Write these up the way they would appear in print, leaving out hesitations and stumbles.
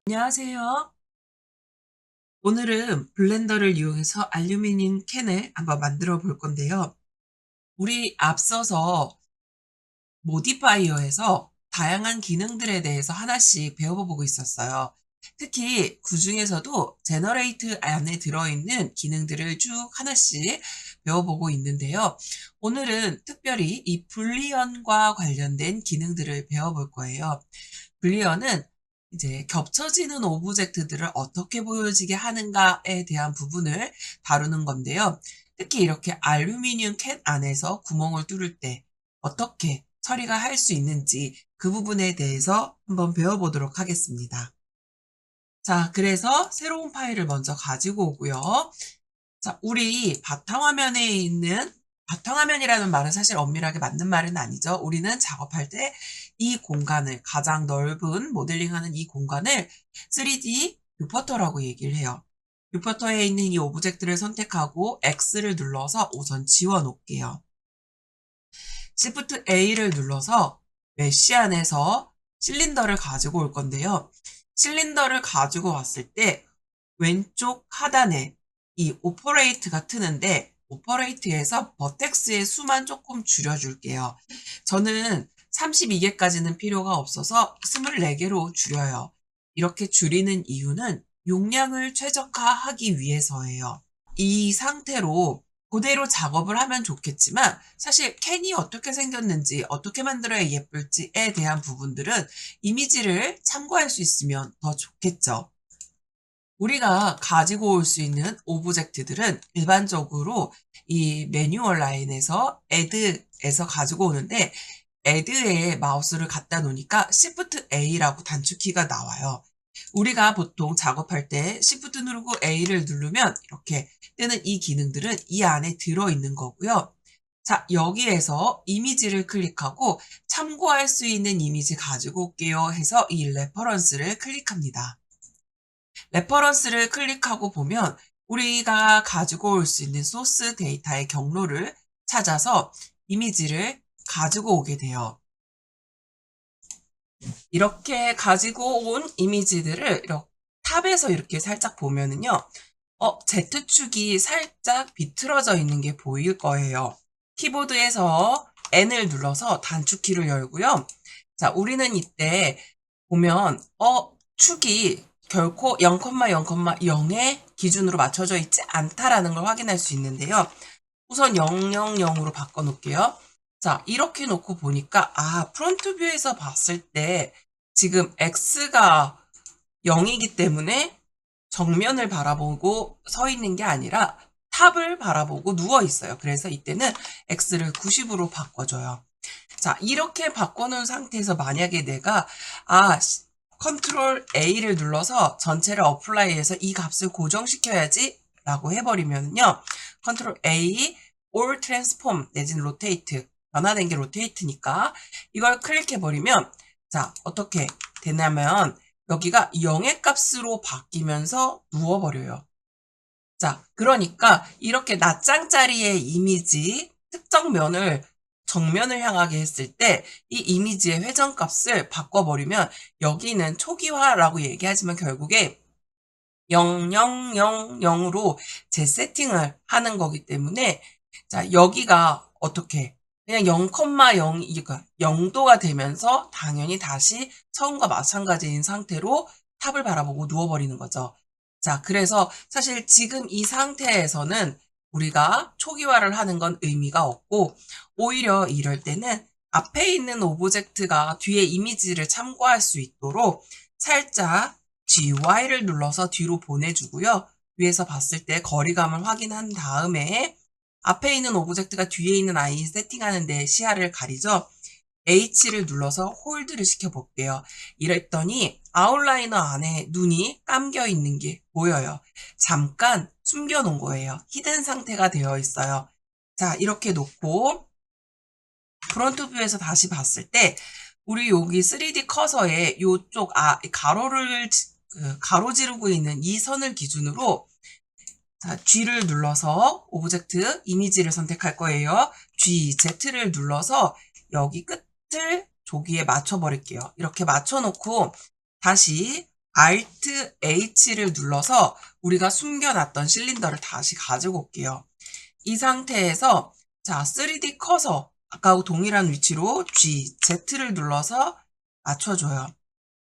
안녕하세요. 오늘은 블렌더를 이용해서 알루미늄 캔을 한번 만들어 볼 건데요. 우리 앞서서 모디파이어에서 다양한 기능들에 대해서 하나씩 배워보고 있었어요. 특히 그 중에서도 제너레이트 안에 들어있는 기능들을 쭉 하나씩 배워보고 있는데요. 오늘은 특별히 이 불리언과 관련된 기능들을 배워볼 거예요. 불리언은 이제 겹쳐지는 오브젝트들을 어떻게 보여지게 하는가에 대한 부분을 다루는 건데요. 특히 이렇게 알루미늄 캔 안에서 구멍을 뚫을 때 어떻게 처리가 할 수 있는지 그 부분에 대해서 한번 배워보도록 하겠습니다. 자, 그래서 새로운 파일을 먼저 가지고 오고요. 자, 우리 바탕화면에 있는 바탕화면이라는 말은 사실 엄밀하게 맞는 말은 아니죠. 우리는 작업할 때 이 공간을 가장 넓은 모델링하는 이 공간을 3D 뷰포터라고 얘기를 해요. 뷰포터에 있는 이 오브젝트를 선택하고 X를 눌러서 우선 지워 놓을게요. Shift A를 눌러서 메쉬 안에서 실린더를 가지고 올 건데요. 실린더를 가지고 왔을 때 왼쪽 하단에 이 오퍼레이트가 트는데 오퍼레이트에서 버텍스의 수만 조금 줄여줄게요. 저는 32개까지는 필요가 없어서 24개로 줄여요. 이렇게 줄이는 이유는 용량을 최적화하기 위해서예요. 이 상태로 그대로 작업을 하면 좋겠지만 사실 캔이 어떻게 생겼는지 어떻게 만들어야 예쁠지에 대한 부분들은 이미지를 참고할 수 있으면 더 좋겠죠. 우리가 가지고 올 수 있는 오브젝트들은 일반적으로 이 매뉴얼 라인에서 add에서 가지고 오는데 add에 마우스를 갖다 놓으니까 Shift A라고 단축키가 나와요. 우리가 보통 작업할 때 Shift 누르고 A를 누르면 이렇게 뜨는 이 기능들은 이 안에 들어있는 거고요. 자, 여기에서 이미지를 클릭하고 참고할 수 있는 이미지 가지고 올게요 해서 이 레퍼런스를 클릭합니다. 레퍼런스를 클릭하고 보면 우리가 가지고 올 수 있는 소스 데이터의 경로를 찾아서 이미지를 가지고 오게 돼요. 이렇게 가지고 온 이미지들을 이렇게 탑에서 이렇게 살짝 보면은요. Z축이 살짝 비틀어져 있는 게 보일 거예요. 키보드에서 N을 눌러서 단축키를 열고요. 자, 우리는 이때 보면 축이 결코 0,0,0의 기준으로 맞춰져 있지 않다라는 걸 확인할 수 있는데요. 우선 000으로 바꿔 놓을게요. 자, 이렇게 놓고 보니까 프론트 뷰에서 봤을 때 지금 X가 0이기 때문에 정면을 바라보고 서 있는 게 아니라 탑을 바라보고 누워 있어요. 그래서 이때는 X를 90으로 바꿔줘요. 자, 이렇게 바꿔놓은 상태에서 만약에 내가 컨트롤 A를 눌러서 전체를 어플라이해서 이 값을 고정시켜야지 라고 해버리면요. 컨트롤 A, or transform 내지는 rotate, 변화된 게 rotate니까 이걸 클릭해버리면 자, 어떻게 되냐면 여기가 0의 값으로 바뀌면서 누워버려요. 자, 그러니까 이렇게 낱장짜리의 이미지 특정 면을 정면을 향하게 했을 때 이 이미지의 회전값을 바꿔버리면 여기는 초기화라고 얘기하지만 결국에 0000으로 재세팅을 하는 거기 때문에 자, 여기가 어떻게 그냥 0,0 이니까 0도가 되면서 당연히 다시 처음과 마찬가지인 상태로 탑을 바라보고 누워버리는 거죠. 자, 그래서 사실 지금 이 상태에서는 우리가 초기화를 하는 건 의미가 없고 오히려 이럴 때는 앞에 있는 오브젝트가 뒤에 이미지를 참고할 수 있도록 살짝 GY를 눌러서 뒤로 보내주고요. 위에서 봤을 때 거리감을 확인한 다음에 앞에 있는 오브젝트가 뒤에 있는 아이 세팅하는 데 시야를 가리죠. H를 눌러서 홀드를 시켜볼게요. 이랬더니 아웃라이너 안에 눈이 감겨 있는 게 보여요. 잠깐 숨겨놓은 거예요. 히든 상태가 되어 있어요. 자, 이렇게 놓고 프론트 뷰에서 다시 봤을 때 우리 여기 3D 커서에 이쪽 가로를 가로지르고 있는 이 선을 기준으로 자, G를 눌러서 오브젝트 이미지를 선택할 거예요. G, Z를 눌러서 여기 끝을 저기에 맞춰 버릴게요. 이렇게 맞춰 놓고 다시 Alt H를 눌러서 우리가 숨겨놨던 실린더를 다시 가지고 올게요. 이 상태에서 자 3D 커서 아까하고 동일한 위치로 G, Z를 눌러서 맞춰줘요.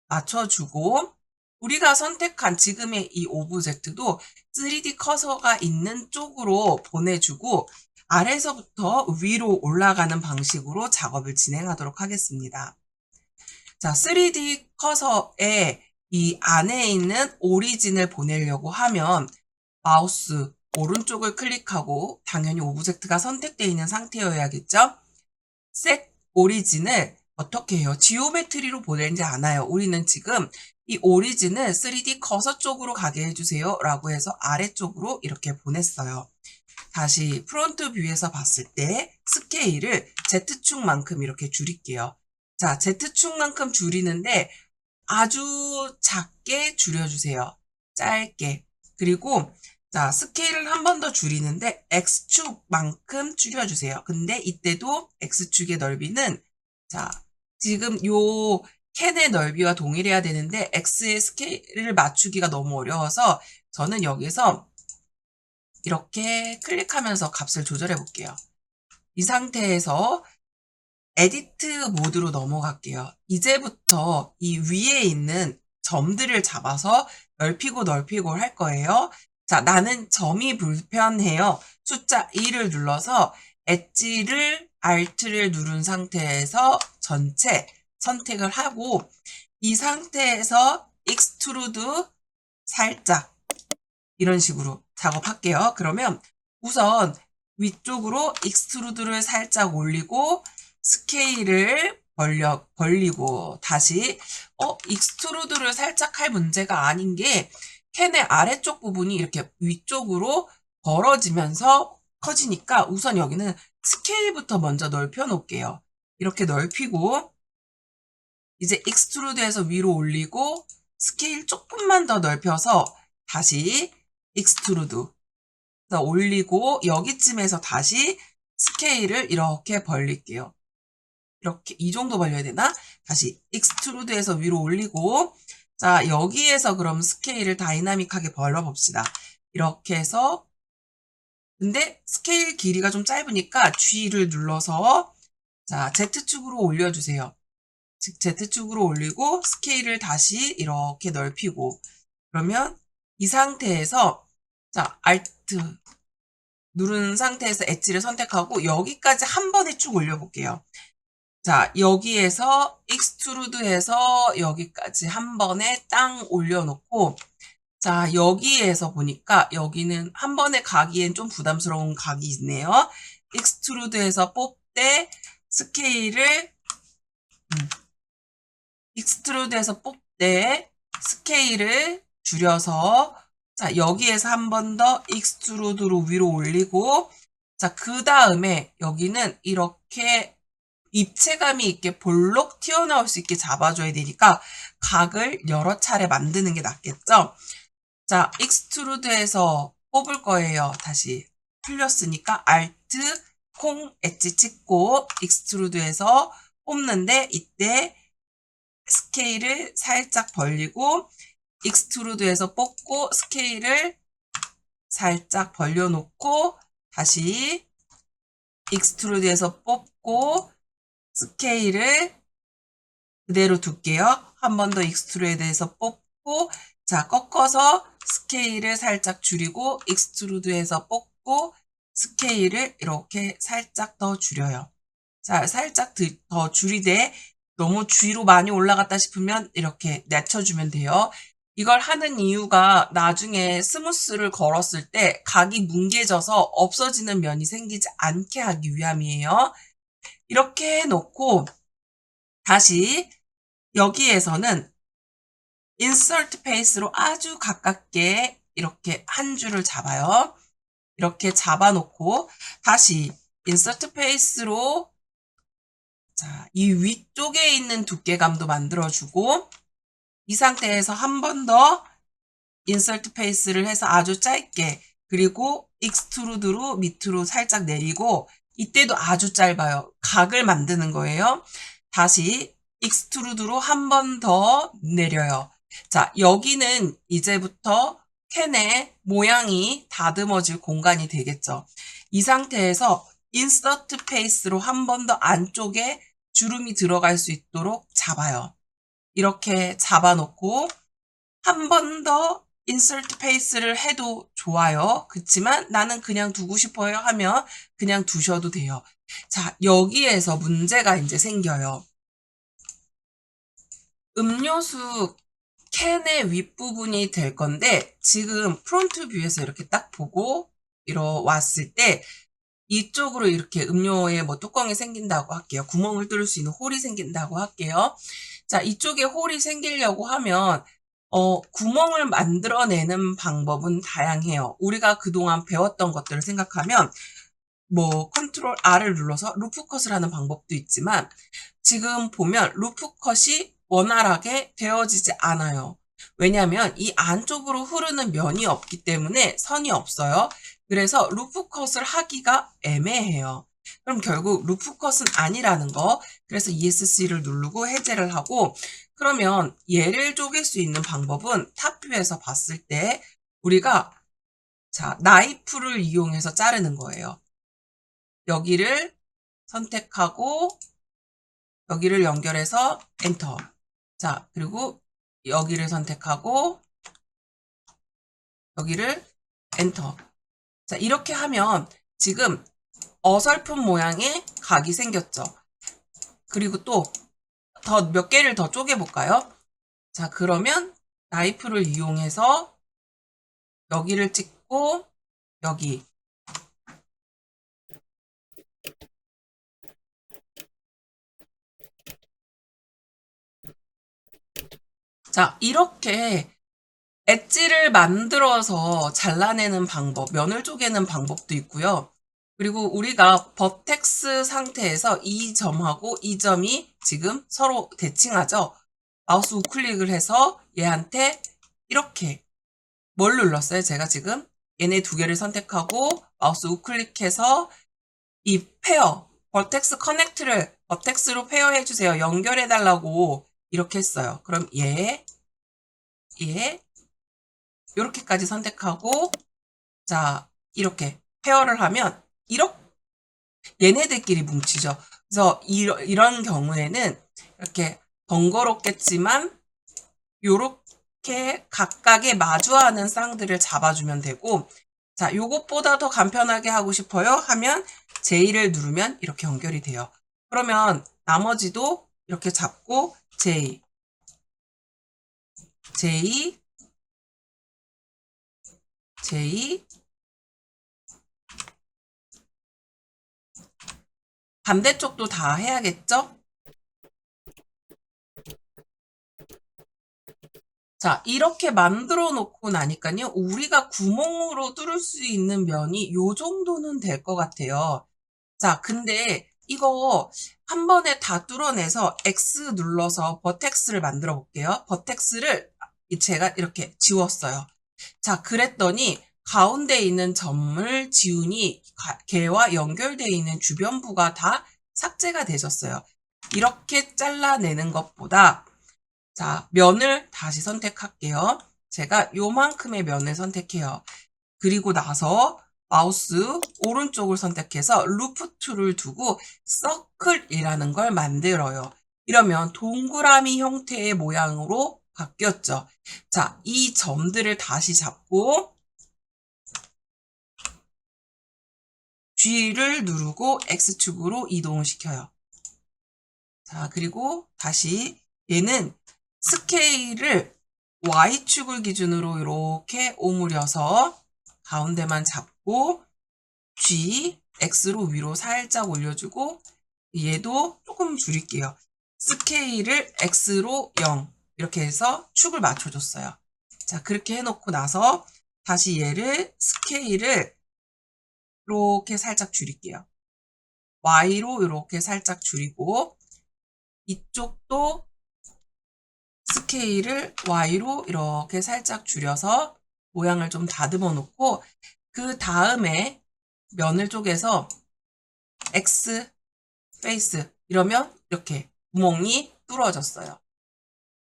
맞춰주고 우리가 선택한 지금의 이 오브젝트도 3D 커서가 있는 쪽으로 보내주고 아래서부터 위로 올라가는 방식으로 작업을 진행하도록 하겠습니다. 자, 3D 커서에 이 안에 있는 오리진을 보내려고 하면 마우스 오른쪽을 클릭하고 당연히 오브젝트가 선택되어 있는 상태여야겠죠? 셋 오리진을 어떻게 해요? 지오메트리로 보내지 않아요. 우리는 지금 이 오리진을 3D 커서 쪽으로 가게 해주세요 라고 해서 아래쪽으로 이렇게 보냈어요. 다시 프론트 뷰에서 봤을 때 스케일을 Z축만큼 이렇게 줄일게요. 자, Z축만큼 줄이는데 아주 작게 줄여주세요. 짧게. 그리고 자, 스케일을 한 번 더 줄이는데 X축만큼 줄여주세요. 근데 이때도 X축의 넓이는 자, 지금 요 캔의 넓이와 동일해야 되는데 X의 스케일을 맞추기가 너무 어려워서 저는 여기서 이렇게 클릭하면서 값을 조절해 볼게요. 이 상태에서 에디트 모드로 넘어갈게요. 이제부터 이 위에 있는 점들을 잡아서 넓히고 할 거예요. 자, 나는 점이 불편해요. 숫자 2를 눌러서 엣지를 Alt를 누른 상태에서 전체 선택을 하고 이 상태에서 익스트루드 살짝 이런 식으로 작업할게요. 그러면 우선 위쪽으로 익스트루드를 살짝 올리고 스케일을 벌리고 다시 익스트루드를 살짝 할 문제가 아닌 게 캔의 아래쪽 부분이 이렇게 위쪽으로 벌어지면서 커지니까 우선 여기는 스케일부터 먼저 넓혀 놓을게요. 이렇게 넓히고 이제 익스트루드에서 위로 올리고 스케일 조금만 더 넓혀서 다시 익스트루드 올리고 여기쯤에서 다시 스케일을 이렇게 벌릴게요. 이렇게 이 정도 벌려야 되나? 다시 익스트루드에서 위로 올리고 자 여기에서 그럼 스케일을 다이나믹하게 벌려봅시다. 이렇게 해서 근데 스케일 길이가 좀 짧으니까 G를 눌러서 자 Z축으로 올려주세요. 즉 Z축으로 올리고 스케일을 다시 이렇게 넓히고 그러면 이 상태에서 자 Alt 누른 상태에서 엣지를 선택하고 여기까지 한 번에 쭉 올려볼게요. 자 여기에서 익스트루드해서 여기까지 한 번에 땅 올려놓고 자 여기에서 보니까 여기는 한 번에 가기엔 좀 부담스러운 각이 있네요. 익스트루드해서 뽑되 스케일을 익스트루드해서 뽑되 스케일을 줄여서 자 여기에서 한 번 더 익스트루드로 위로 올리고 자 그 다음에 여기는 이렇게 입체감이 있게 볼록 튀어나올 수 있게 잡아줘야 되니까 각을 여러 차례 만드는 게 낫겠죠. 자 익스트루드해서 뽑을 거예요. 다시 풀렸으니까 Alt 콩 엣지 찍고 익스트루드해서 뽑는데 이때 스케일을 살짝 벌리고 익스트루드해서 뽑고 스케일을 살짝 벌려놓고 다시 익스트루드해서 뽑고 스케일을 그대로 둘게요. 한 번 더 익스트루드해서 뽑고 자 꺾어서 스케일을 살짝 줄이고 익스트루드해서 뽑고 스케일을 이렇게 살짝 더 줄여요. 자 살짝 더 줄이되 너무 뒤로 많이 올라갔다 싶으면 이렇게 낮춰주면 돼요. 이걸 하는 이유가 나중에 스무스를 걸었을 때 각이 뭉개져서 없어지는 면이 생기지 않게 하기 위함이에요. 이렇게 해놓고 다시 여기에서는 인서트 페이스로 아주 가깝게 이렇게 한 줄을 잡아요. 이렇게 잡아놓고 다시 인서트 페이스로 자, 이 위쪽에 있는 두께감도 만들어주고 이 상태에서 한 번 더 인서트 페이스를 해서 아주 짧게 그리고 익스트루드로 밑으로 살짝 내리고 이때도 아주 짧아요. 각을 만드는 거예요. 다시 익스트루드로 한 번 더 내려요. 자, 여기는 이제부터 캔의 모양이 다듬어질 공간이 되겠죠. 이 상태에서 인서트 페이스로 한 번 더 안쪽에 주름이 들어갈 수 있도록 잡아요. 이렇게 잡아놓고 한 번 더 인서트 페이스를 해도 좋아요. 그렇지만 나는 그냥 두고 싶어요 하면 그냥 두셔도 돼요. 자, 여기에서 문제가 이제 생겨요. 음료수 캔의 윗부분이 될 건데 지금 프론트 뷰에서 이렇게 딱 보고 왔을 때 이쪽으로 이렇게 음료에 뭐 뚜껑이 생긴다고 할게요. 구멍을 뚫을 수 있는 홀이 생긴다고 할게요. 자, 이쪽에 홀이 생기려고 하면 구멍을 만들어내는 방법은 다양해요. 우리가 그동안 배웠던 것들을 생각하면 뭐 컨트롤 R을 눌러서 루프 컷을 하는 방법도 있지만 지금 보면 루프 컷이 원활하게 되어지지 않아요. 왜냐하면 이 안쪽으로 흐르는 면이 없기 때문에 선이 없어요. 그래서 루프 컷을 하기가 애매해요. 그럼 결국 루프 컷은 아니라는 거. 그래서 ESC를 누르고 해제를 하고 그러면 얘를 쪼갤 수 있는 방법은 탑뷰에서 봤을 때 우리가 자 나이프를 이용해서 자르는 거예요. 여기를 선택하고 여기를 연결해서 엔터. 자, 그리고 여기를 선택하고 여기를 엔터. 자, 이렇게 하면 지금 어설픈 모양의 각이 생겼죠. 그리고 또 몇 개를 더 쪼개볼까요? 자, 그러면 나이프를 이용해서 여기를 찍고 여기 자, 이렇게 엣지를 만들어서 잘라내는 방법, 면을 쪼개는 방법도 있고요. 그리고 우리가 버텍스 상태에서 이 점하고 이 점이 지금 서로 대칭하죠. 마우스 우클릭을 해서 얘한테 이렇게 뭘 눌렀어요? 제가 지금 얘네 두 개를 선택하고 마우스 우클릭해서 이 페어, 버텍스 커넥트를 버텍스로 페어해주세요. 연결해달라고 이렇게 했어요. 그럼 얘, 이렇게까지 선택하고 자 이렇게 페어를 하면 얘네들끼리 뭉치죠. 그래서 이런 경우에는 이렇게 번거롭겠지만 요렇게 각각의 마주하는 쌍들을 잡아주면 되고 자 요것보다 더 간편하게 하고 싶어요 하면 J를 누르면 이렇게 연결이 돼요. 그러면 나머지도 이렇게 잡고 J 반대쪽도 다 해야겠죠? 자, 이렇게 만들어 놓고 나니까요. 우리가 구멍으로 뚫을 수 있는 면이 요 정도는 될 것 같아요. 자, 근데 이거 한 번에 다 뚫어내서 X 눌러서 버텍스를 만들어 볼게요. 버텍스를 제가 이렇게 지웠어요. 자, 그랬더니 가운데 있는 점을 지우니 걔와 연결되어 있는 주변부가 다 삭제가 되셨어요. 이렇게 잘라내는 것보다 자, 면을 다시 선택할게요. 제가 요만큼의 면을 선택해요. 그리고 나서 마우스 오른쪽을 선택해서 루프 툴을 두고 서클이라는 걸 만들어요. 이러면 동그라미 형태의 모양으로 바뀌었죠. 자, 이 점들을 다시 잡고 G를 누르고 X축으로 이동을 시켜요. 자, 그리고 다시 얘는 스케일을 Y축을 기준으로 이렇게 오므려서 가운데만 잡고 G, X로 위로 살짝 올려주고 얘도 조금 줄일게요. 스케일을 X로 0 이렇게 해서 축을 맞춰줬어요. 자, 그렇게 해놓고 나서 다시 얘를 스케일을 이렇게 살짝 줄일게요. Y로 이렇게 살짝 줄이고 이쪽도 스케일을 Y로 이렇게 살짝 줄여서 모양을 좀 다듬어 놓고 그 다음에 면을 쪼개서 X 페이스 이러면 이렇게 구멍이 뚫어졌어요.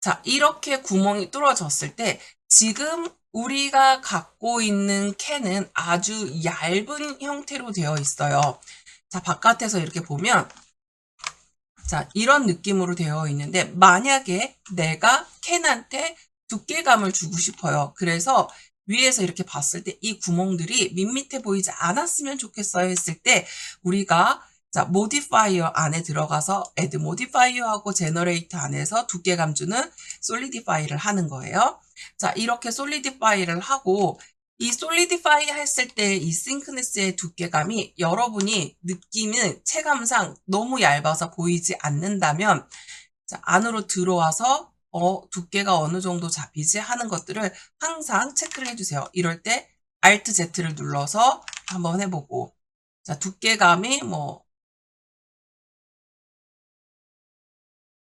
자, 이렇게 구멍이 뚫어졌을 때 지금 우리가 갖고 있는 캔은 아주 얇은 형태로 되어 있어요. 자, 바깥에서 이렇게 보면 자, 이런 느낌으로 되어 있는데 만약에 내가 캔한테 두께감을 주고 싶어요. 그래서 위에서 이렇게 봤을 때 이 구멍들이 밋밋해 보이지 않았으면 좋겠어요 했을 때 우리가 자, 모디파이어 안에 들어가서 add modifier하고 generate 안에서 두께감 주는 solidify를 하는 거예요. 자, 이렇게 solidify를 하고 이 솔리디파이 했을 때 이 싱크니스의 두께감이 여러분이 느끼는 체감상 너무 얇아서 보이지 않는다면 자, 안으로 들어와서 두께가 어느 정도 잡히지 하는 것들을 항상 체크를 해주세요. 이럴 때 Alt Z를 눌러서 한번 해보고 자, 두께감이 뭐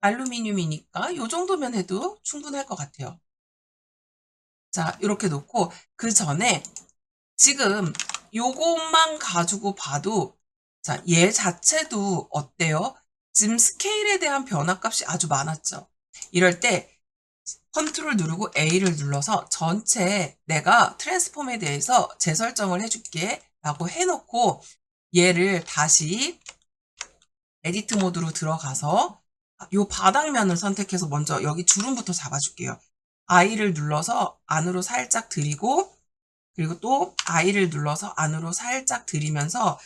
알루미늄이니까 이 정도면 해도 충분할 것 같아요. 자, 이렇게 놓고 그 전에 지금 요것만 가지고 봐도 자, 얘 자체도 어때요? 지금 스케일에 대한 변화값이 아주 많았죠. 이럴 때 컨트롤 누르고 A를 눌러서 전체 내가 트랜스폼에 대해서 재설정을 해줄게 라고 해놓고 얘를 다시 에디트 모드로 들어가서 요 바닥면을 선택해서 먼저 여기 주름부터 잡아줄게요. I를 눌러서 안으로 살짝 들이고 그리고 또 I를 눌러서 안으로 살짝 들이면서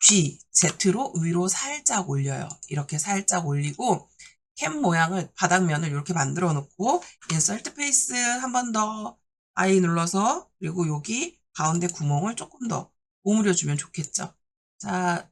G, Z로 위로 살짝 올려요. 이렇게 살짝 올리고 캠 모양을 바닥면을 이렇게 만들어 놓고 인서트 페이스 한 번 더 I 눌러서 그리고 여기 가운데 구멍을 조금 더 오므려 주면 좋겠죠. 자,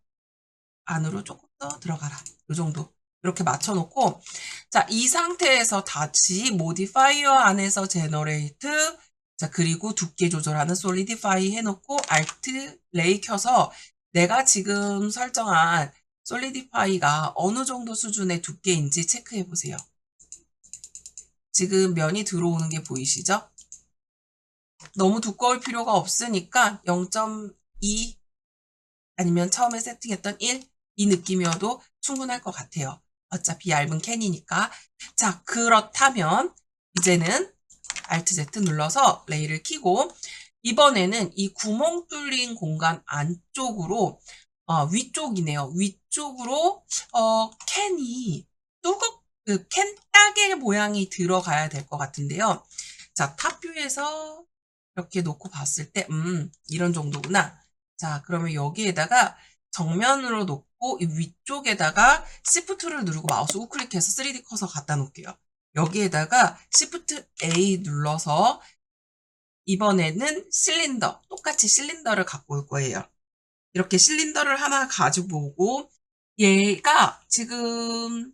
안으로 조금 더 들어가라. 이 정도. 이렇게 맞춰 놓고 자, 이 상태에서 다시 모디파이어 안에서 제너레이트 자, 그리고 두께 조절하는 솔리디파이 해놓고 Alt 레이 켜서 내가 지금 설정한 솔리디파이가 어느 정도 수준의 두께인지 체크해 보세요. 지금 면이 들어오는 게 보이시죠? 너무 두꺼울 필요가 없으니까 0.2 아니면 처음에 세팅했던 1, 이 느낌이어도 충분할 것 같아요. 어차피 얇은 캔이니까. 자, 그렇다면 이제는 Alt Z 눌러서 레이를 켜고 이번에는 이 구멍 뚫린 공간 안쪽으로 위쪽이네요. 위쪽으로 캔이 캔 따개 모양이 들어가야 될 것 같은데요. 자, 탑뷰에서 이렇게 놓고 봤을 때 이런 정도구나. 자, 그러면 여기에다가 정면으로 놓고 이 위쪽에다가 Shift를 누르고 마우스 우클릭해서 3D 커서 갖다 놓을게요. 여기에다가 Shift A 눌러서 이번에는 실린더, 똑같이 실린더를 갖고 올 거예요. 이렇게 실린더를 하나 가지고 오고 얘가 지금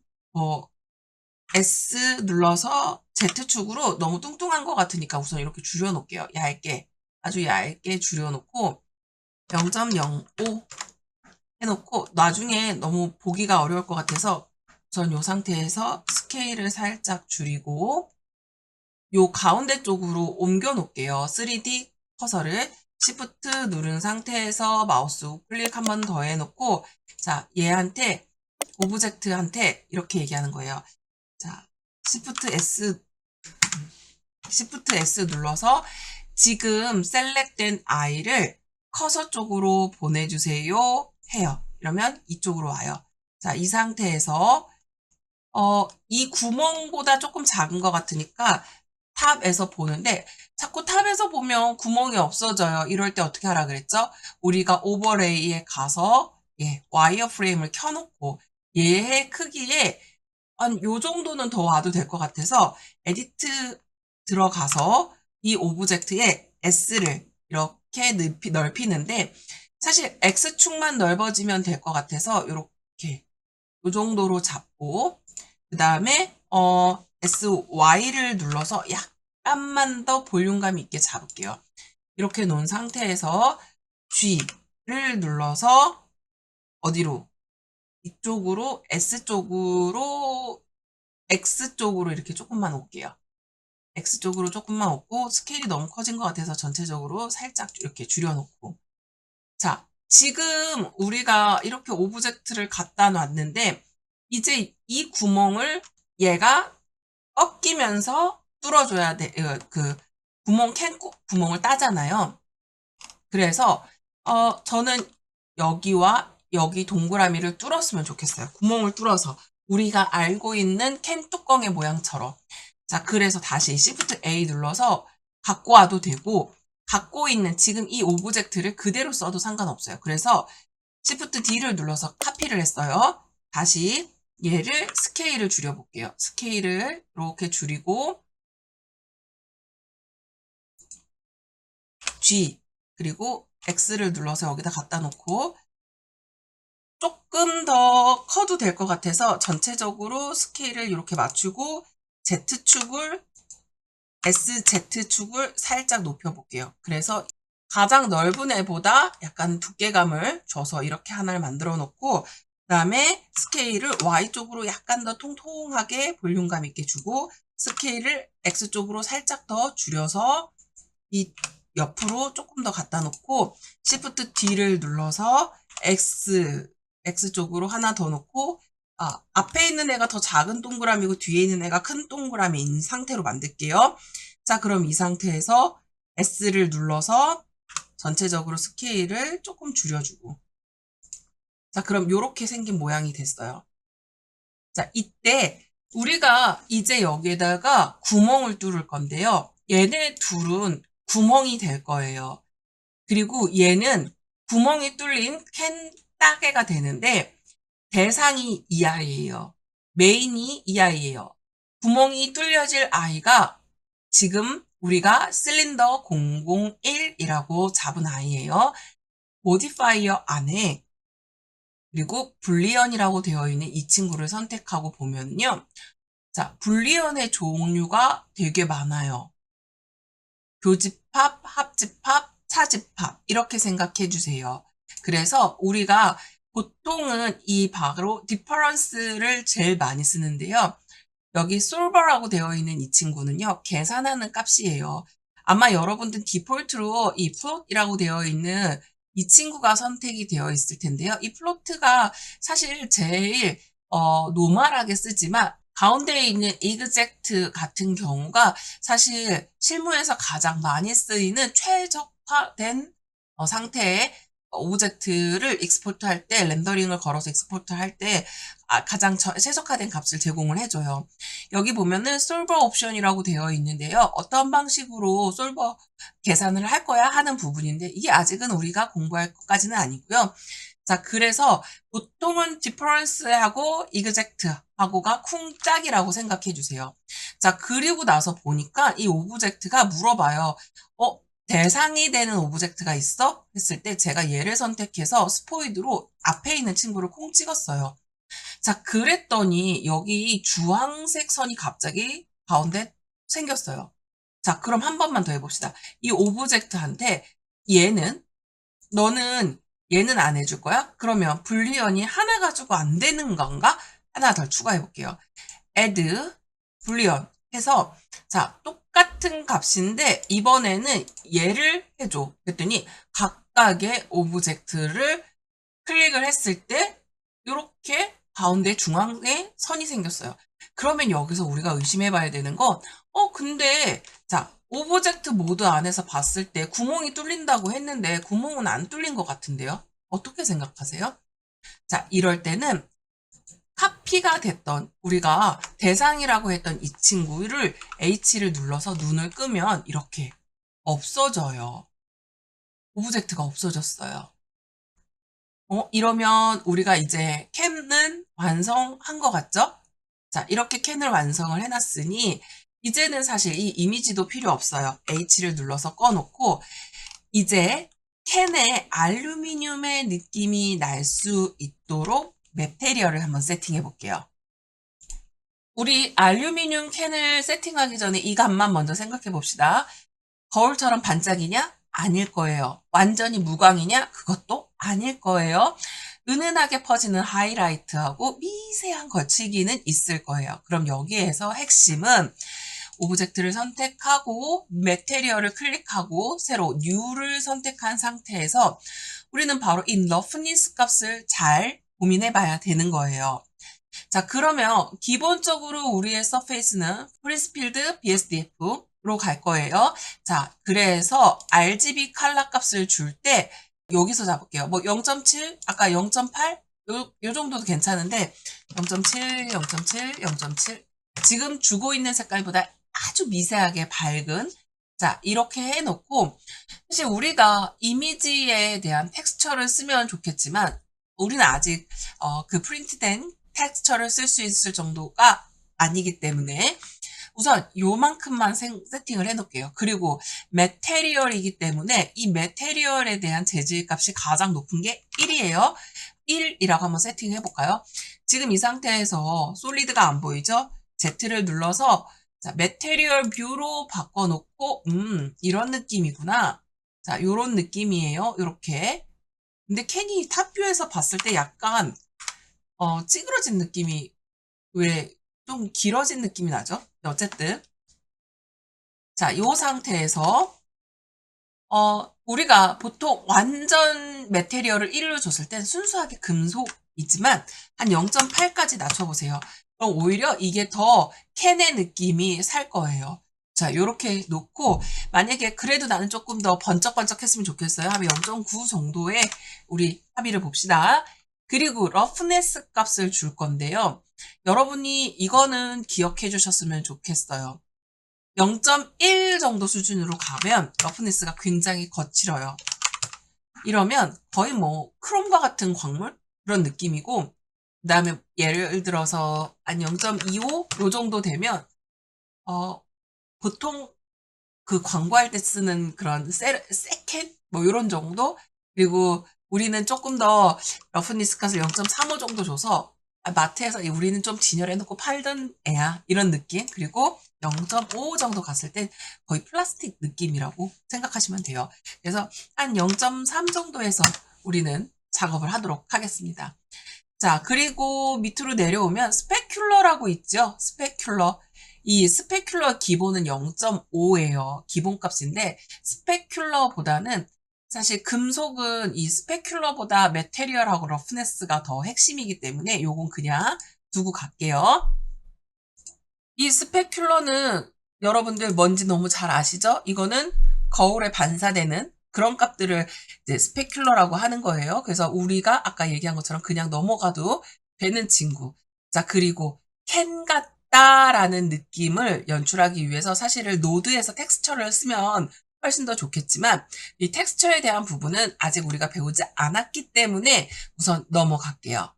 S 눌러서 Z축으로 너무 뚱뚱한 것 같으니까 우선 이렇게 줄여놓을게요. 얇게, 아주 얇게 줄여놓고 0.05 해놓고 나중에 너무 보기가 어려울 것 같아서 우선 이 상태에서 스케일을 살짝 줄이고 요 가운데 쪽으로 옮겨 놓을게요. 3D 커서를 Shift 누른 상태에서 마우스 클릭 한 번 더 해놓고 자, 얘한테 오브젝트한테 이렇게 얘기하는 거예요. 자, Shift S 눌러서 지금 셀렉된 I를 커서 쪽으로 보내주세요 해요. 이러면 이쪽으로 와요. 자, 이 상태에서 이 구멍보다 조금 작은 것 같으니까 탑에서 보는데 자꾸 탑에서 보면 구멍이 없어져요. 이럴 때 어떻게 하라 그랬죠? 우리가 오버레이에 가서 와이어 프레임을 켜놓고 얘의 크기에 한 요 정도는 더 와도 될 것 같아서 에디트 들어가서 이 오브젝트에 S를 이렇게 넓히는데 사실 X축만 넓어지면 될 것 같아서 이렇게 요 정도로 잡고 그 다음에 SY를 눌러서 약간만 더 볼륨감 있게 잡을게요. 이렇게 놓은 상태에서 G를 눌러서 어디로? 이쪽으로 S쪽으로 X쪽으로 이렇게 조금만 올게요. X쪽으로 조금만 없고 스케일이 너무 커진 것 같아서 전체적으로 살짝 이렇게 줄여놓고 자, 지금 우리가 이렇게 오브젝트를 갖다 놨는데 이제 이 구멍을 얘가 꺾이면서 뚫어줘야 돼. 그 캔 구멍을 따잖아요. 그래서 저는 여기와 여기 동그라미를 뚫었으면 좋겠어요. 구멍을 뚫어서 우리가 알고 있는 캔 뚜껑의 모양처럼. 자, 그래서 다시 Shift A 눌러서 갖고 와도 되고 갖고 있는 지금 이 오브젝트를 그대로 써도 상관없어요. 그래서 Shift D를 눌러서 카피를 했어요. 다시 얘를 스케일을 줄여볼게요. 스케일을 이렇게 줄이고 G 그리고 X를 눌러서 여기다 갖다 놓고 조금 더 커도 될 것 같아서 전체적으로 스케일을 이렇게 맞추고 Z축을 SZ축을 살짝 높여볼게요. 그래서 가장 넓은 애보다 약간 두께감을 줘서 이렇게 하나를 만들어 놓고 그 다음에 스케일을 Y쪽으로 약간 더 통통하게 볼륨감 있게 주고 스케일을 X쪽으로 살짝 더 줄여서 이 옆으로 조금 더 갖다 놓고 Shift D를 눌러서 X쪽으로 하나 더 놓고 앞에 있는 애가 더 작은 동그라미고 뒤에 있는 애가 큰 동그라미인 상태로 만들게요. 자, 그럼 이 상태에서 S를 눌러서 전체적으로 스케일을 조금 줄여주고 자, 그럼 이렇게 생긴 모양이 됐어요. 자, 이때 우리가 이제 여기에다가 구멍을 뚫을 건데요. 얘네 둘은 구멍이 될 거예요. 그리고 얘는 구멍이 뚫린 캔 따개가 되는데 대상이 이 아이예요. 메인이 이 아이예요. 구멍이 뚫려질 아이가 지금 우리가 실린더 001이라고 잡은 아이예요. 모디파이어 안에 그리고 불리언이라고 되어 있는 이 친구를 선택하고 보면요. 자, 불리언의 종류가 되게 많아요. 교집합, 합집합, 차집합 이렇게 생각해 주세요. 그래서 우리가 보통은 이 바로 디퍼런스를 제일 많이 쓰는데요. 여기 솔버라고 되어 있는 이 친구는요. 계산하는 값이에요. 아마 여러분들 디폴트로 이 플롯이라고 되어 있는 이 친구가 선택이 되어 있을 텐데요. 이 플로트가 사실 제일 노멀하게 쓰지만 가운데에 있는 exact 같은 경우가 사실 실무에서 가장 많이 쓰이는 최적화된 상태의 오브젝트를 익스포트 할 때, 렌더링을 걸어서 익스포트 할 때 가장 최적화된 값을 제공을 해줘요. 여기 보면은 솔버 옵션이라고 되어 있는데요. 어떤 방식으로 솔버 계산을 할 거야 하는 부분인데 이게 아직은 우리가 공부할 것까지는 아니고요. 자, 그래서 보통은 디퍼런스하고 이그젝트하고가 쿵짝이라고 생각해 주세요. 자, 그리고 나서 보니까 이 오브젝트가 물어봐요. 대상이 되는 오브젝트가 있어? 했을 때 제가 얘를 선택해서 스포이드로 앞에 있는 친구를 콩 찍었어요. 자, 그랬더니 여기 주황색 선이 갑자기 가운데 생겼어요. 자, 그럼 한 번만 더 해봅시다. 이 오브젝트한테 너는 얘는 안 해줄 거야? 그러면 불리언이 하나 가지고 안 되는 건가? 하나 더 추가해 볼게요. add 불리언 해서 자, 똑같은 값인데 이번에는 얘를 해줘. 그랬더니 각각의 오브젝트를 클릭을 했을 때 이렇게 가운데 중앙에 선이 생겼어요. 그러면 여기서 우리가 의심해 봐야 되는 건 근데 자, 오브젝트 모드 안에서 봤을 때 구멍이 뚫린다고 했는데 구멍은 안 뚫린 것 같은데요? 어떻게 생각하세요? 자, 이럴 때는 카피가 됐던 우리가 대상이라고 했던 이 친구를 H를 눌러서 눈을 끄면 이렇게 없어져요. 오브젝트가 없어졌어요. 이러면 우리가 이제 캔은 완성한 것 같죠? 자, 이렇게 캔을 완성을 해놨으니 이제는 사실 이 이미지도 필요 없어요. H를 눌러서 꺼놓고 이제 캔에 알루미늄의 느낌이 날 수 있도록 매테리얼을 한번 세팅해 볼게요. 우리 알루미늄 캔을 세팅하기 전에 이 값만 먼저 생각해 봅시다. 거울처럼 반짝이냐? 아닐 거예요. 완전히 무광이냐? 그것도 아닐 거예요. 은은하게 퍼지는 하이라이트하고 미세한 거치기는 있을 거예요. 그럼 여기에서 핵심은 오브젝트를 선택하고 매테리얼을 클릭하고 새로 New를 선택한 상태에서 우리는 바로 이 러프니스 값을 잘 고민해 봐야 되는 거예요. 자, 그러면 기본적으로 우리의 서페이스는 프린스필드 BSDF로 갈 거예요. 자, 그래서 RGB 컬러 값을 줄 때 여기서 잡을게요. 뭐 0.7, 아까 0.8? 요 정도도 괜찮은데 0.7, 0.7, 0.7 지금 주고 있는 색깔보다 아주 미세하게 밝은 자, 이렇게 해놓고 사실 우리가 이미지에 대한 텍스처를 쓰면 좋겠지만 우리는 아직 그 프린트된 텍스처를 쓸 수 있을 정도가 아니기 때문에 우선 요만큼만 세팅을 해놓을게요. 그리고 메테리얼이기 때문에 이 메테리얼에 대한 재질 값이 가장 높은 게 1이에요. 1이라고 한번 세팅해 볼까요? 지금 이 상태에서 솔리드가 안 보이죠? Z를 눌러서 자, 메테리얼 뷰로 바꿔놓고 이런 느낌이구나. 자, 요런 느낌이에요. 요렇게. 근데 캔이 탑뷰에서 봤을 때 약간 찌그러진 느낌이 왜 좀 길어진 느낌이 나죠? 어쨌든 자, 요 상태에서 우리가 보통 완전 메테리얼을 1로 줬을 땐 순수하게 금속이지만 한 0.8까지 낮춰보세요. 그럼 오히려 이게 더 캔의 느낌이 살 거예요. 자, 요렇게 놓고 만약에 그래도 나는 조금 더 번쩍번쩍 했으면 좋겠어요. 하면 0.9 정도의 우리 합의를 봅시다. 그리고 러프네스 값을 줄 건데요. 여러분이 이거는 기억해 주셨으면 좋겠어요. 0.1 정도 수준으로 가면 러프네스가 굉장히 거칠어요. 이러면 거의 뭐 크롬과 같은 광물? 그런 느낌이고 그 다음에 예를 들어서 한 0.25 요 정도 되면 보통 그 광고할 때 쓰는 그런 세캔? 뭐 이런 정도? 그리고 우리는 조금 더 러프니스 값을 0.35 정도 줘서 마트에서 우리는 좀 진열해놓고 팔던 애야 이런 느낌. 그리고 0.5 정도 갔을 땐 거의 플라스틱 느낌이라고 생각하시면 돼요. 그래서 한 0.3 정도에서 우리는 작업을 하도록 하겠습니다. 자, 그리고 밑으로 내려오면 스페큘러라고 있죠. 스페큘러. 이 스페큘러 기본은 0.5예요. 기본값인데 스페큘러보다는 사실 금속은 이 스페큘러보다 메테리얼하고 러프네스가 더 핵심이기 때문에 요건 그냥 두고 갈게요. 이 스페큘러는 여러분들 뭔지 너무 잘 아시죠? 이거는 거울에 반사되는 그런 값들을 이제 스페큘러라고 하는 거예요. 그래서 우리가 아까 얘기한 것처럼 그냥 넘어가도 되는 친구. 자, 그리고 캔 같다라는 느낌을 연출하기 위해서 사실은 노드에서 텍스처를 쓰면 훨씬 더 좋겠지만 이 텍스처에 대한 부분은 아직 우리가 배우지 않았기 때문에 우선 넘어갈게요.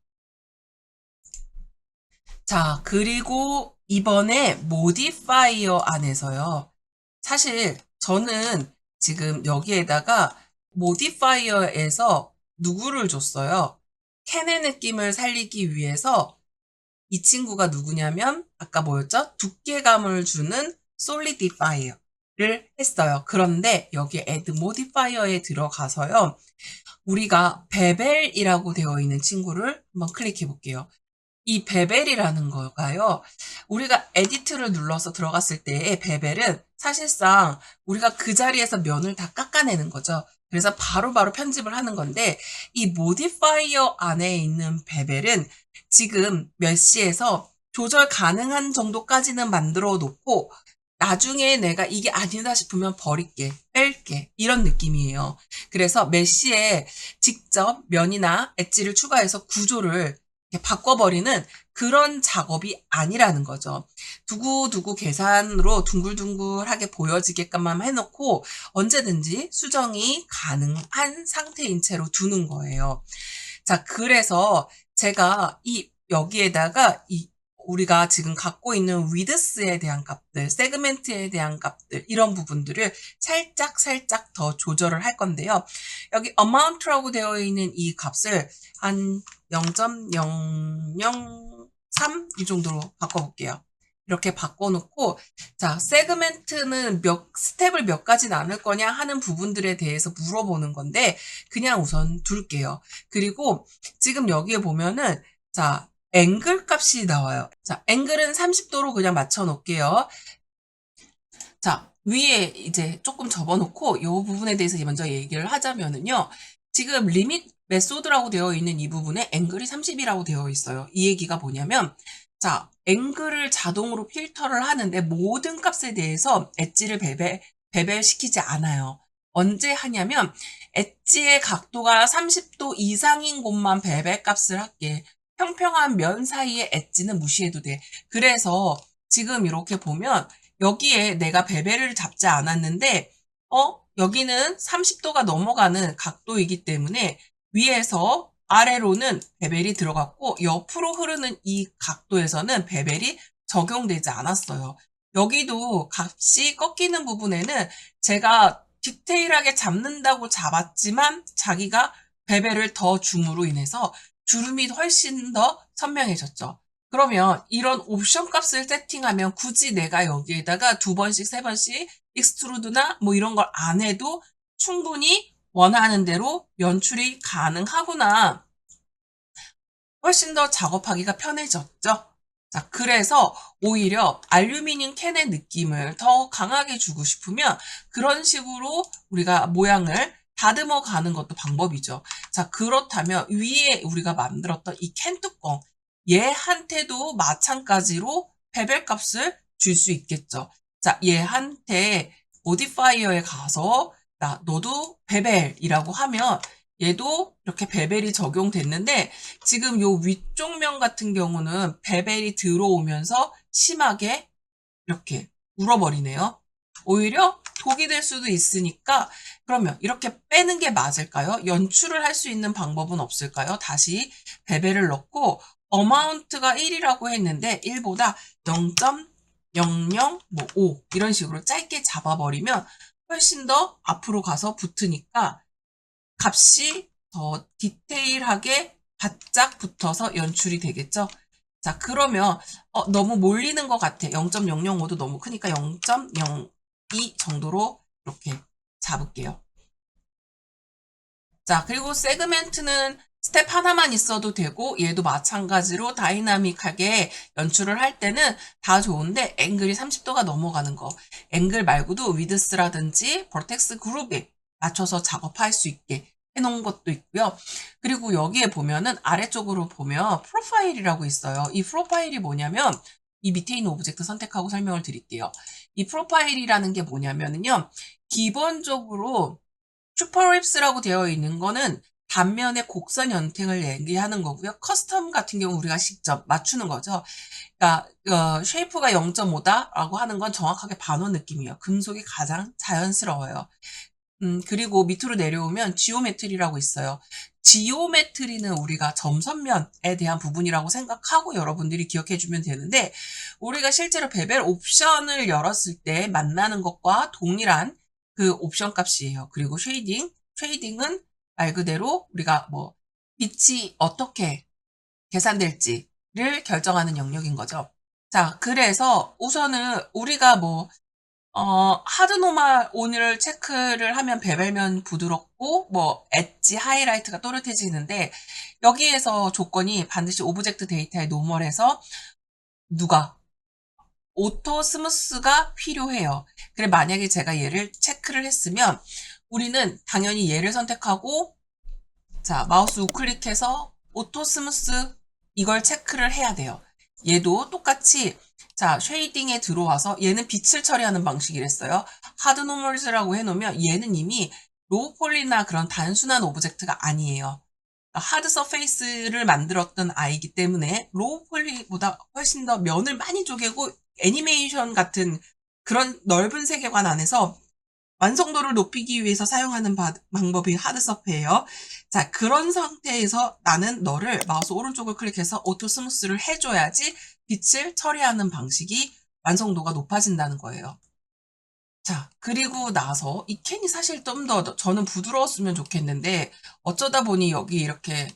자, 그리고 이번에 모디파이어 안에서요. 사실 저는 지금 여기에다가 모디파이어에서 누구를 줬어요? 캔의 느낌을 살리기 위해서 이 친구가 누구냐면 아까 뭐였죠? 두께감을 주는 솔리디파이어를 했어요. 그런데 여기 add modifier에 들어가서요. 우리가 베벨이라고 되어 있는 친구를 한번 클릭해 볼게요. 이 베벨이라는 거가요. 우리가 에디트를 눌러서 들어갔을 때의 베벨은 사실상 우리가 그 자리에서 면을 다 깎아내는 거죠. 그래서 바로바로 편집을 하는 건데 이 모디파이어 안에 있는 베벨은 지금 메쉬에서 조절 가능한 정도까지는 만들어 놓고 나중에 내가 이게 아니다 싶으면 버릴게, 뺄게 이런 느낌이에요. 그래서 메쉬에 직접 면이나 엣지를 추가해서 구조를 바꿔버리는 그런 작업이 아니라는 거죠. 두고두고 계산으로 둥글둥글하게 보여지게끔만 해놓고 언제든지 수정이 가능한 상태인 채로 두는 거예요. 자, 그래서 제가 여기에다가 우리가 지금 갖고 있는 위드스에 대한 값들, 세그멘트에 대한 값들 이런 부분들을 살짝 더 조절을 할 건데요. 여기 amount라고 되어 있는 이 값을 한 0.003 이 정도로 바꿔볼게요. 이렇게 바꿔놓고 자, 세그멘트는 스텝을 몇 가지 나눌 거냐 하는 부분들에 대해서 물어보는 건데 그냥 우선 둘게요. 그리고 지금 여기에 보면은 자, 앵글 값이 나와요. 자, 앵글은 30도로 그냥 맞춰 놓을게요. 자, 위에 이제 조금 접어놓고 이 부분에 대해서 먼저 얘기를 하자면은요. 지금 리밋 메소드라고 되어 있는 이 부분에 앵글이 30이라고 되어 있어요. 이 얘기가 뭐냐면, 자, 앵글을 자동으로 필터를 하는데 모든 값에 대해서 엣지를 배별시키지 않아요. 언제 하냐면, 엣지의 각도가 30도 이상인 곳만 배별값을 할게. 평평한 면 사이의 엣지는 무시해도 돼. 그래서 지금 이렇게 보면 여기에 내가 베벨을 잡지 않았는데 여기는 30도가 넘어가는 각도이기 때문에 위에서 아래로는 베벨이 들어갔고 옆으로 흐르는 이 각도에서는 베벨이 적용되지 않았어요. 여기도 값이 꺾이는 부분에는 제가 디테일하게 잡는다고 잡았지만 자기가 베벨을 더 줌으로 인해서 주름이 훨씬 더 선명해졌죠. 그러면 이런 옵션 값을 세팅하면 굳이 내가 여기에다가 2번씩, 3번씩 익스트루드나 뭐 이런 걸 안 해도 충분히 원하는 대로 연출이 가능하구나. 훨씬 더 작업하기가 편해졌죠. 자, 그래서 오히려 알루미늄 캔의 느낌을 더 강하게 주고 싶으면 그런 식으로 우리가 모양을 다듬어 가는 것도 방법이죠. 자, 그렇다면 위에 우리가 만들었던 이 캔 뚜껑, 얘한테도 마찬가지로 베벨 값을 줄 수 있겠죠. 자, 얘한테 모디파이어에 가서 너도 베벨이라고 하면 얘도 이렇게 베벨이 적용됐는데 지금 요 위쪽 면 같은 경우는 베벨이 들어오면서 심하게 이렇게 울어버리네요. 오히려 독이 될 수도 있으니까 그러면 이렇게 빼는 게 맞을까요? 연출을 할 수 있는 방법은 없을까요? 다시 베벨을 넣고 어마운트가 1이라고 했는데 1보다 0.00뭐5 이런 식으로 짧게 잡아버리면 훨씬 더 앞으로 가서 붙으니까 값이 더 디테일하게 바짝 붙어서 연출이 되겠죠. 자, 그러면 너무 몰리는 것 같아. 0.005도 너무 크니까 0.02 정도로 이렇게 잡을게요. 자, 그리고 세그멘트는 스텝 하나만 있어도 되고 얘도 마찬가지로 다이나믹하게 연출을 할 때는 다 좋은데 앵글이 30도가 넘어가는 거. 앵글 말고도 위드스라든지 버텍스 그룹에 맞춰서 작업할 수 있게 해놓은 것도 있고요. 그리고 여기에 보면은 아래쪽으로 보면 프로파일이라고 있어요. 이 프로파일이 뭐냐면 이 밑에 있는 오브젝트 선택하고 설명을 드릴게요. 이 프로파일이라는 게 뭐냐면요. 기본적으로 슈퍼립스라고 되어 있는 거는 단면의 곡선 연탱을 얘기하는 거고요. 커스텀 같은 경우 우리가 직접 맞추는 거죠. 그러니까 쉐이프가 0.5다라고 하는 건 정확하게 반원 느낌이에요. 금속이 가장 자연스러워요. 그리고 밑으로 내려오면 지오메트리라고 있어요. 지오메트리는 우리가 점선면에 대한 부분이라고 생각하고 여러분들이 기억해 주면 되는데 우리가 실제로 베벨 옵션을 열었을 때 만나는 것과 동일한 그 옵션 값이에요. 그리고 쉐이딩은 말 그대로 우리가 뭐 빛이 어떻게 계산될지를 결정하는 영역인 거죠. 자, 그래서 우선은 우리가 뭐 하드노멀 온을 체크를 하면 베벨면 부드럽고 뭐 엣지 하이라이트가 또렷해지는데 여기에서 조건이 반드시 오브젝트 데이터에 노멀해서 누가 오토 스무스가 필요해요. 그래 만약에 제가 얘를 체크를 했으면 우리는 당연히 얘를 선택하고 자 마우스 우클릭해서 오토 스무스 이걸 체크를 해야 돼요. 얘도 똑같이 자 쉐이딩에 들어와서 얘는 빛을 처리하는 방식이랬어요. 하드 노멀즈라고 해놓으면 얘는 이미 로우 폴리나 그런 단순한 오브젝트가 아니에요. 하드 서페이스를 만들었던 아이기 때문에 로우 폴리보다 훨씬 더 면을 많이 쪼개고 애니메이션 같은 그런 넓은 세계관 안에서 완성도를 높이기 위해서 사용하는 방법이 하드 서페예요. 자, 그런 상태에서 나는 너를 마우스 오른쪽을 클릭해서 오토 스무스를 해줘야지 빛을 처리하는 방식이 완성도가 높아진다는 거예요. 자, 그리고 나서 이 캔이 사실 좀 더 저는 부드러웠으면 좋겠는데 어쩌다 보니 여기 이렇게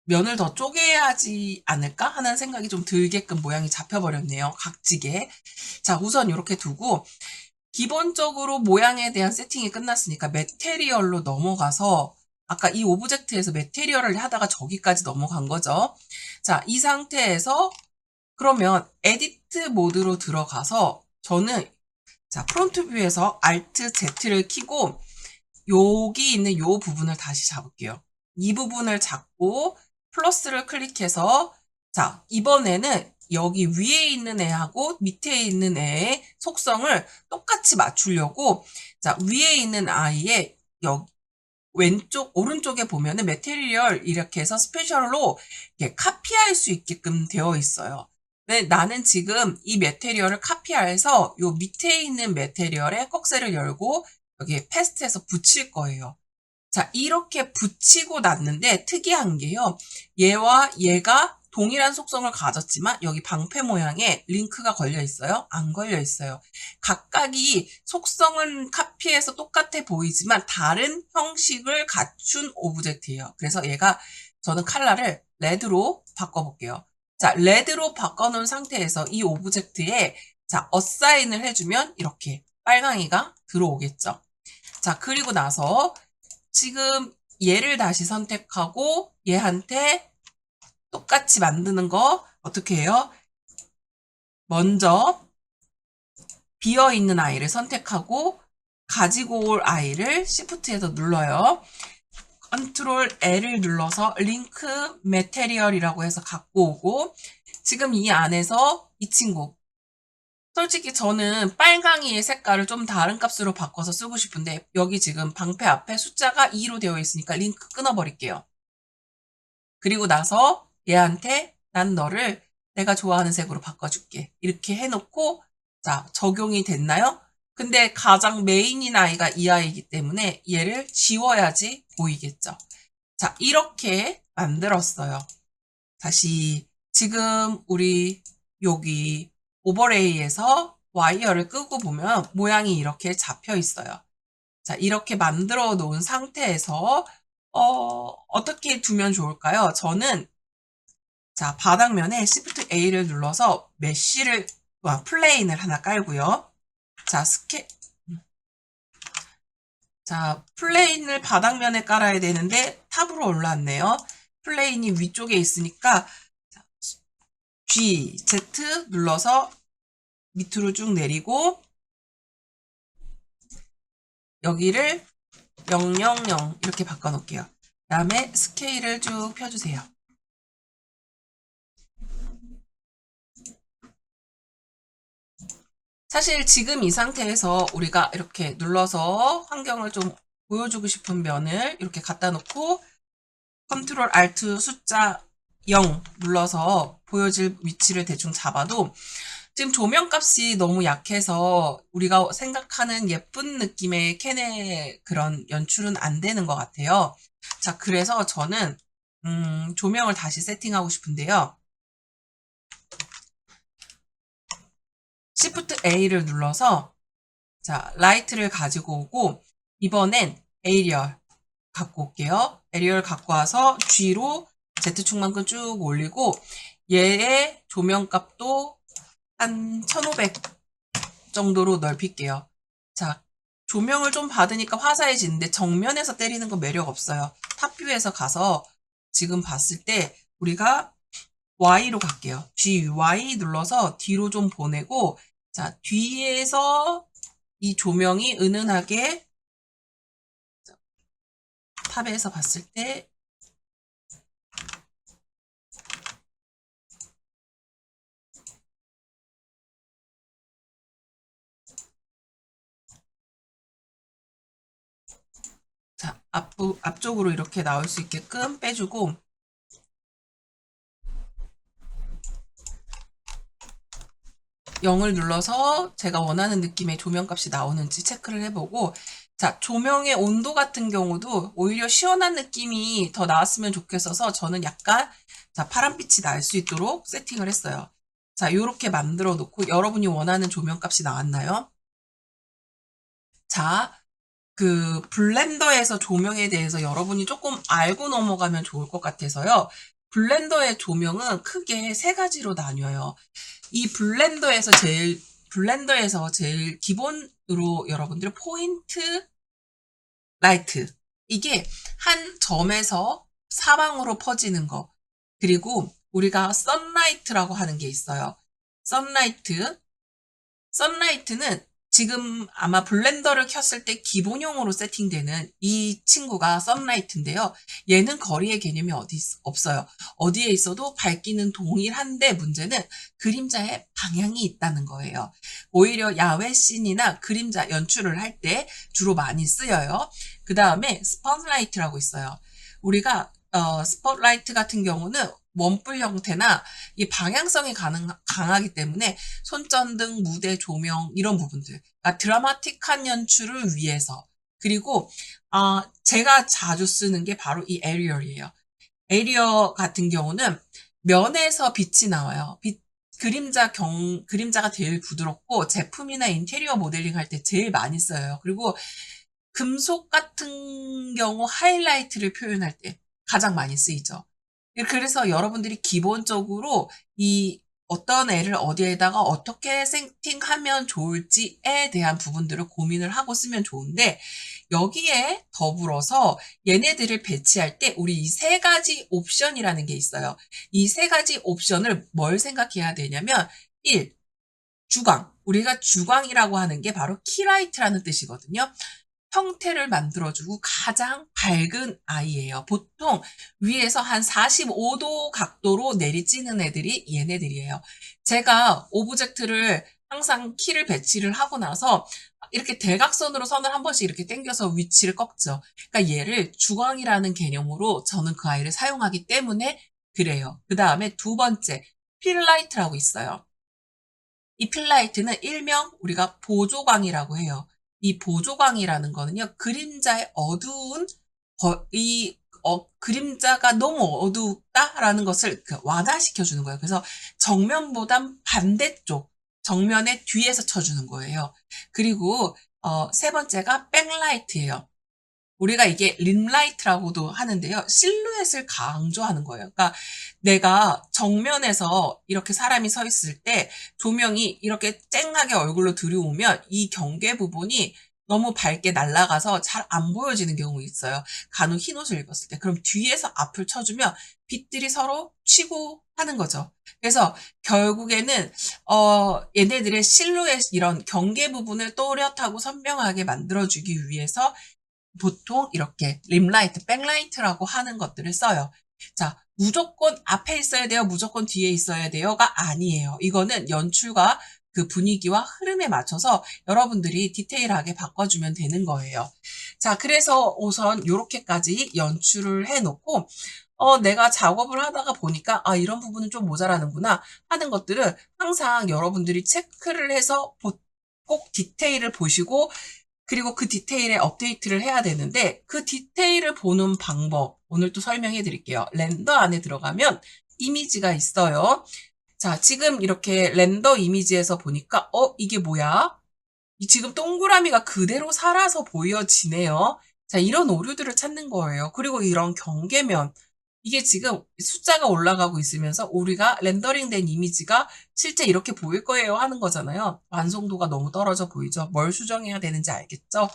면을 더 쪼개야 하지 않을까 하는 생각이 좀 들게끔 모양이 잡혀버렸네요. 각지게. 자, 우선 이렇게 두고 기본적으로 모양에 대한 세팅이 끝났으니까 매테리얼로 넘어가서 아까 이 오브젝트에서 매테리얼을 하다가 저기까지 넘어간 거죠. 자, 이 상태에서 그러면 에디트 모드로 들어가서 저는 자 프론트 뷰에서 Alt Z를 키고 여기 있는 요 부분을 다시 잡을게요. 이 부분을 잡고 플러스를 클릭해서 자, 이번에는 여기 위에 있는 애하고 밑에 있는 애의 속성을 똑같이 맞추려고 자, 위에 있는 아이의 여기 왼쪽, 오른쪽에 보면은 매테리얼 이렇게 해서 스페셜로 이렇게 카피할 수 있게끔 되어 있어요. 근데 나는 지금 이 매테리얼을 카피해서 요 밑에 있는 매테리얼에 꺽쇠를 열고 여기 패스트해서 붙일 거예요. 자, 이렇게 붙이고 났는데 특이한 게요. 얘와 얘가 동일한 속성을 가졌지만 여기 방패 모양에 링크가 걸려 있어요? 안 걸려 있어요. 각각이 속성은 카피해서 똑같아 보이지만 다른 형식을 갖춘 오브젝트예요. 그래서 얘가 저는 컬러를 레드로 바꿔볼게요. 자, 레드로 바꿔놓은 상태에서 이 오브젝트에 자, 어사인을 해주면 이렇게 빨강이가 들어오겠죠. 자, 그리고 나서 지금 얘를 다시 선택하고 얘한테 똑같이 만드는 거 어떻게 해요? 먼저 비어있는 아이를 선택하고 가지고 올 아이를 Shift에서 눌러요. 컨트롤 L을 눌러서 링크 매테리얼이라고 해서 갖고 오고 지금 이 안에서 이 친구 솔직히 저는 빨강이의 색깔을 좀 다른 값으로 바꿔서 쓰고 싶은데 여기 지금 방패 앞에 숫자가 2로 되어 있으니까 링크 끊어버릴게요. 그리고 나서 얘한테 난 너를 내가 좋아하는 색으로 바꿔줄게. 이렇게 해놓고 자 적용이 됐나요? 근데 가장 메인인 아이가 이 아이이기 때문에 얘를 지워야지 보이겠죠. 자 이렇게 만들었어요. 다시 지금 우리 여기 오버레이에서 와이어를 끄고 보면 모양이 이렇게 잡혀 있어요. 자, 이렇게 만들어 놓은 상태에서 어떻게 두면 좋을까요? 저는 자, 바닥면에 Shift A를 눌러서 메쉬를 플레인을 하나 깔고요. 자, 자, 플레인을 바닥면에 깔아야 되는데 탑으로 올라왔네요. 플레인이 위쪽에 있으니까 G, Z 눌러서 밑으로 쭉 내리고 여기를 000 이렇게 바꿔놓을게요. 그 다음에 스케일을 쭉 펴주세요. 사실 지금 이 상태에서 우리가 이렇게 눌러서 환경을 좀 보여주고 싶은 면을 이렇게 갖다 놓고 컨트롤 알트 숫자 0 눌러서 보여질 위치를 대충 잡아도 지금 조명값이 너무 약해서 우리가 생각하는 예쁜 느낌의 캔의 그런 연출은 안 되는 것 같아요. 자, 그래서 저는 조명을 다시 세팅하고 싶은데요. Shift A를 눌러서 자, 라이트를 가지고 오고 이번엔 에리얼 갖고 올게요. 에리얼 갖고 와서 G로 Z축만큼 쭉 올리고 얘의 조명값도 한 1500 정도로 넓힐게요. 자, 조명을 좀 받으니까 화사해지는데 정면에서 때리는 거 매력 없어요. 탑뷰에서 가서 지금 봤을 때 우리가 Y로 갈게요. GY 눌러서 뒤로 좀 보내고 자, 뒤에서 이 조명이 은은하게 탑에서 봤을 때 자, 앞쪽으로 이렇게 나올 수 있게끔 빼주고 0을 눌러서 제가 원하는 느낌의 조명값이 나오는지 체크를 해보고 자, 조명의 온도 같은 경우도 오히려 시원한 느낌이 더 나왔으면 좋겠어서 저는 약간 자, 파란빛이 날 수 있도록 세팅을 했어요. 자, 이렇게 만들어 놓고 여러분이 원하는 조명값이 나왔나요? 자, 그 블렌더에서 조명에 대해서 여러분이 조금 알고 넘어가면 좋을 것 같아서요. 블렌더의 조명은 크게 세 가지로 나뉘어요. 이 블렌더에서 제일 기본으로 여러분들 포인트 라이트. 이게 한 점에서 사방으로 퍼지는 거. 그리고 우리가 선라이트라고 하는 게 있어요. 선라이트는 지금 아마 블렌더를 켰을 때 기본형으로 세팅되는 이 친구가 썬라이트인데요. 얘는 거리의 개념이 없어요. 어디에 있어도 밝기는 동일한데 문제는 그림자의 방향이 있다는 거예요. 오히려 야외 씬이나 그림자 연출을 할 때 주로 많이 쓰여요. 그 다음에 스팟라이트라고 있어요. 우리가 스팟라이트 같은 경우는 원뿔 형태나 이 방향성이 강하기 때문에 손전등, 무대 조명 이런 부분들, 그러니까 드라마틱한 연출을 위해서. 그리고 제가 자주 쓰는 게 바로 이 에리얼이에요. 에리얼 같은 경우는 면에서 빛이 나와요. 그림자가 제일 부드럽고 제품이나 인테리어 모델링 할 때 제일 많이 써요. 그리고 금속 같은 경우 하이라이트를 표현할 때 가장 많이 쓰이죠. 그래서 여러분들이 기본적으로 이 어떤 애를 어디에다가 어떻게 세팅하면 좋을지에 대한 부분들을 고민을 하고 쓰면 좋은데, 여기에 더불어서 얘네들을 배치할 때 우리 이 세 가지 옵션이라는 게 있어요. 이 세 가지 옵션을 뭘 생각해야 되냐면 1. 주광. 우리가 주광이라고 하는 게 바로 키라이트라는 뜻이거든요. 형태를 만들어주고 가장 밝은 아이예요. 보통 위에서 한 45도 각도로 내리찌는 애들이 얘네들이에요. 제가 오브젝트를 항상 키를 배치를 하고 나서 이렇게 대각선으로 선을 한 번씩 이렇게 당겨서 위치를 꺾죠. 그러니까 얘를 주광이라는 개념으로 저는 그 아이를 사용하기 때문에 그래요. 그 다음에 두 번째, 필라이트라고 있어요. 이 필라이트는 일명 우리가 보조광이라고 해요. 이 보조광이라는 거는요, 그림자의 어두운, 그림자가 너무 어둡다라는 것을 완화시켜주는 거예요. 그래서 정면보단 반대쪽, 정면의 뒤에서 쳐주는 거예요. 그리고, 세 번째가 백라이트예요. 우리가 이게 림라이트라고도 하는데요. 실루엣을 강조하는 거예요. 그러니까 내가 정면에서 이렇게 사람이 서 있을 때 조명이 이렇게 쨍하게 얼굴로 들여오면 이 경계 부분이 너무 밝게 날아가서 잘 안 보여지는 경우 있어요. 간혹 흰 옷을 입었을 때. 그럼 뒤에서 앞을 쳐주면 빛들이 서로 치고 하는 거죠. 그래서 결국에는 얘네들의 실루엣 이런 경계 부분을 또렷하고 선명하게 만들어주기 위해서 보통 이렇게 림라이트, 백라이트라고 하는 것들을 써요. 자, 무조건 앞에 있어야 돼요, 무조건 뒤에 있어야 돼요가 아니에요. 이거는 연출과 그 분위기와 흐름에 맞춰서 여러분들이 디테일하게 바꿔주면 되는 거예요. 자, 그래서 우선 이렇게까지 연출을 해놓고 내가 작업을 하다가 보니까 이런 부분은 좀 모자라는구나 하는 것들은 항상 여러분들이 체크를 해서 꼭 디테일을 보시고 그리고 그 디테일에 업데이트를 해야 되는데 그 디테일을 보는 방법 오늘 또 설명해 드릴게요. 렌더 안에 들어가면 이미지가 있어요. 자, 지금 이렇게 렌더 이미지에서 보니까 이게 뭐야? 지금 동그라미가 그대로 살아서 보여지네요. 자, 이런 오류들을 찾는 거예요. 그리고 이런 경계면 이게 지금 숫자가 올라가고 있으면서 우리가 렌더링된 이미지가 실제 이렇게 보일 거예요 하는 거잖아요. 완성도가 너무 떨어져 보이죠? 뭘 수정해야 되는지 알겠죠?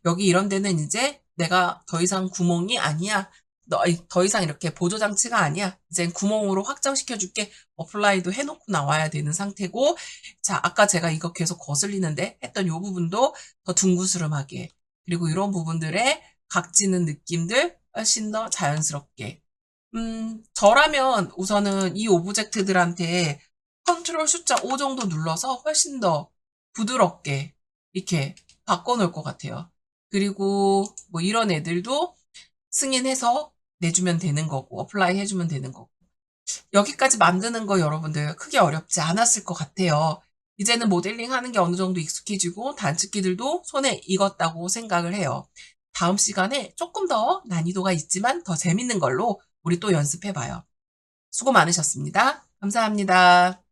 여기 이런 데는 이제 내가 더 이상 구멍이 아니야. 더 이상 이렇게 보조장치가 아니야. 이젠 구멍으로 확장시켜줄게. 어플라이도 해놓고 나와야 되는 상태고, 자, 아까 제가 이거 계속 거슬리는데 했던 이 부분도 더 둥그스름하게, 그리고 이런 부분들의 각지는 느낌들 훨씬 더 자연스럽게. 저라면 우선은 이 오브젝트들한테 컨트롤 숫자 5 정도 눌러서 훨씬 더 부드럽게 이렇게 바꿔놓을 것 같아요. 그리고 뭐 이런 애들도 승인해서 내주면 되는 거고, 어플라이 해주면 되는 거고. 여기까지 만드는 거 여러분들 크게 어렵지 않았을 것 같아요. 이제는 모델링 하는 게 어느 정도 익숙해지고 단축키들도 손에 익었다고 생각을 해요. 다음 시간에 조금 더 난이도가 있지만 더 재밌는 걸로 우리 또 연습해봐요. 수고 많으셨습니다. 감사합니다.